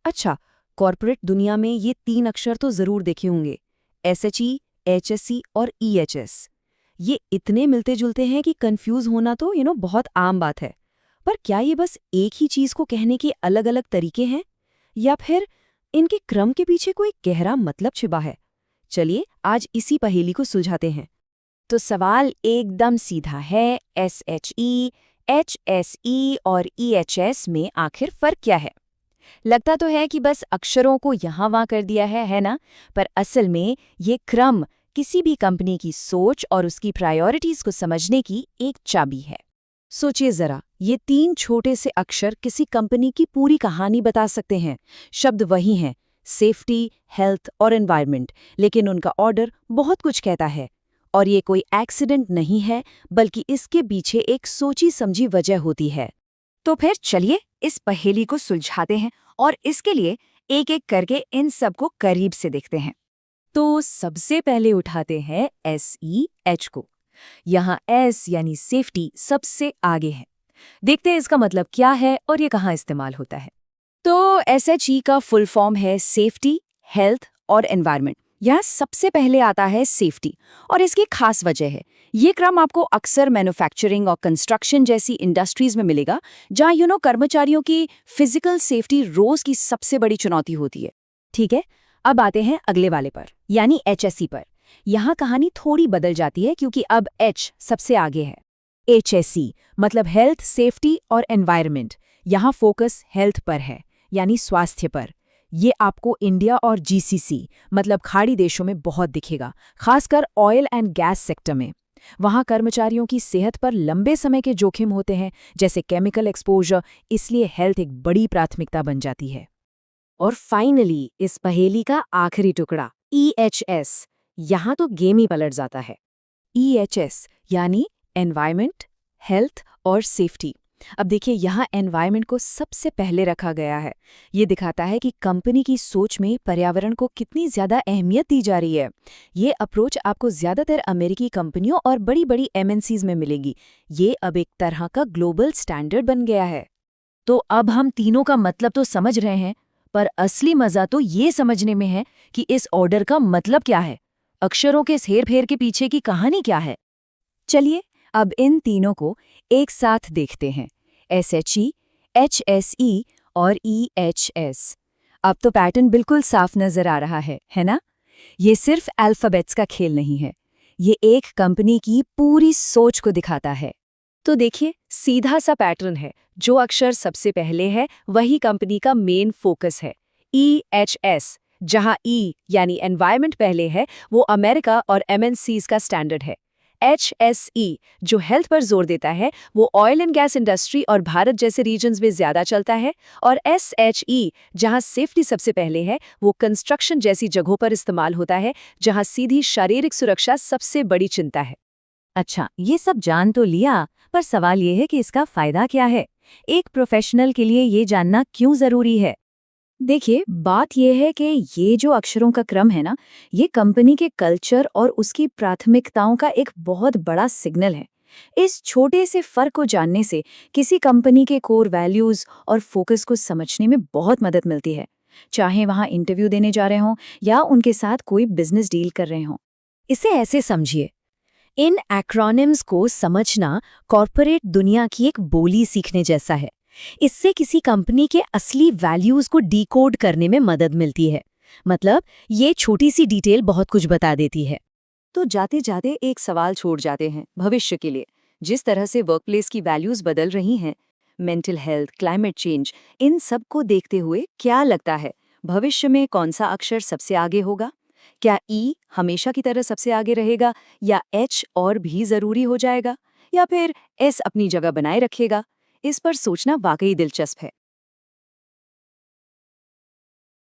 अच्छा, कॉर्पोरेट दुनिया में ये 3 अक्षर तो जरूर देखे होंगे, SHE, HSE और EHS। ये इतने मिलते जुलते हैं कि कंफ्यूज होना तो बहुत आम बात है। पर क्या ये बस एक ही चीज को कहने के अलग अलग तरीके हैं, या फिर इनके क्रम के पीछे कोई गहरा मतलब छिपा है? चलिए आज इसी पहेली को सुलझाते हैं। तो सवाल एकदम सीधा है, SHE, HSE और EHS में आखिर फर्क क्या है? लगता तो है कि बस अक्षरों को यहाँ वहाँ कर दिया है ना? पर असल में ये क्रम किसी भी कंपनी की सोच और उसकी प्रायोरिटीज को समझने की एक चाबी है। सोचिए जरा, ये 3 छोटे से अक्षर किसी कंपनी की पूरी कहानी बता सकते हैं। शब्द वही हैं, सेफ्टी, हेल्थ और एनवायरनमेंट, लेकिन उनका ऑर्डर बहुत कुछ कहता है। और ये कोई एक्सीडेंट नहीं है, बल्कि इसके पीछे एक सोची समझी वजह होती है। तो फिर चलिए इस पहेली को सुलझाते हैं और इसके लिए एक एक करके इन सबको करीब से देखते हैं। तो सबसे पहले उठाते हैं SEH को। यहाँ S यानी सेफ्टी सबसे आगे है। देखते हैं इसका मतलब क्या है और ये कहाँ इस्तेमाल होता है। तो SHE का फुल फॉर्म है सेफ्टी, हेल्थ और एनवायरनमेंट। यहाँ सबसे पहले आता है सेफ्टी, और इसकी खास वजह है। ये क्रम आपको अक्सर मैन्युफैक्चरिंग और कंस्ट्रक्शन जैसी इंडस्ट्रीज में मिलेगा, जहाँ कर्मचारियों की फिजिकल सेफ्टी रोज की सबसे बड़ी चुनौती होती है। ठीक है, अब आते हैं अगले वाले पर, यानी HSE पर। यहाँ कहानी थोड़ी बदल जाती है क्योंकि अब H सबसे आगे है। HSE मतलब हेल्थ, सेफ्टी और एनवायरनमेंट। यहाँ फोकस हेल्थ पर है, यानी स्वास्थ्य पर। ये आपको इंडिया और GCC मतलब खाड़ी देशों में बहुत दिखेगा, खासकर ऑयल एंड गैस सेक्टर में। वहाँ कर्मचारियों की सेहत पर लंबे समय के जोखिम होते हैं, जैसे केमिकल एक्सपोजर, इसलिए हेल्थ एक बड़ी प्राथमिकता बन जाती है। और फाइनली इस पहेली का आखिरी टुकड़ा EHS, यहाँ तो गेम ही पलट जाता है। EHS यानी एनवायरनमेंट, हेल्थ और सेफ्टी। अब देखिए, यहाँ एनवायरनमेंट को सबसे पहले रखा गया है। ये दिखाता है कि कंपनी की सोच में पर्यावरण को कितनी ज्यादा अहमियत दी जा रही है। ये अप्रोच आपको ज्यादातर अमेरिकी कंपनियों और बड़ी बड़ी MNCs में मिलेगी। ये अब एक तरह का ग्लोबल स्टैंडर्ड बन गया है। तो अब हम तीनों का मतलब तो समझ रहे हैं, पर असली मजा तो ये समझने में है कि इस ऑर्डर का मतलब क्या है, अक्षरों के इस हेर-फेर के पीछे की कहानी क्या है। चलिए अब इन तीनों को एक साथ देखते हैं, SHE, HSE और EHS। अब तो पैटर्न बिल्कुल साफ नजर आ रहा है ना? ये सिर्फ अल्फाबेट्स का खेल नहीं है, ये एक कंपनी की पूरी सोच को दिखाता है। तो देखिए, सीधा सा पैटर्न है। जो अक्षर सबसे पहले है वही कंपनी का मेन फोकस है। EHS, जहां E यानी एनवायरनमेंट पहले है, वो अमेरिका और MNCs का स्टैंडर्ड है। HSE जो हेल्थ पर जोर देता है, वो ऑयल एंड गैस इंडस्ट्री और भारत जैसे रीजन्स में ज्यादा चलता है। और SHE जहां सेफ्टी सबसे पहले है, वो कंस्ट्रक्शन जैसी जगहों पर इस्तेमाल होता है, जहां सीधी शारीरिक सुरक्षा सबसे बड़ी चिंता है। अच्छा, ये सब जान तो लिया, पर सवाल ये है कि इसका फायदा क्या है? एक प्रोफेशनल के लिए ये जानना क्यों जरूरी है? देखिए, बात यह है कि ये जो अक्षरों का क्रम है ना, ये कंपनी के कल्चर और उसकी प्राथमिकताओं का एक बहुत बड़ा सिग्नल है। इस छोटे से फर्क को जानने से किसी कंपनी के कोर वैल्यूज और फोकस को समझने में बहुत मदद मिलती है, चाहे वहाँ इंटरव्यू देने जा रहे हों या उनके साथ कोई बिजनेस डील कर रहे हों। इसे ऐसे समझिए, इन एक्रोनिम्स को समझना कॉर्पोरेट दुनिया की एक बोली सीखने जैसा है। इससे किसी कंपनी के असली वैल्यूज को डिकोड करने में मदद मिलती है। मतलब ये छोटी सी डिटेल बहुत कुछ बता देती है। तो जाते जाते एक सवाल छोड़ जाते हैं भविष्य के लिए। जिस तरह से वर्कप्लेस की वैल्यूज बदल रही हैं, मेंटल हेल्थ, क्लाइमेट चेंज, इन सब को देखते हुए क्या लगता है, भविष्य में कौन सा अक्षर सबसे आगे होगा? क्या E हमेशा की तरह सबसे आगे रहेगा, या H और भी जरूरी हो जाएगा, या फिर S अपनी जगह बनाए रखेगा? इस पर सोचना वाकई दिलचस्प है।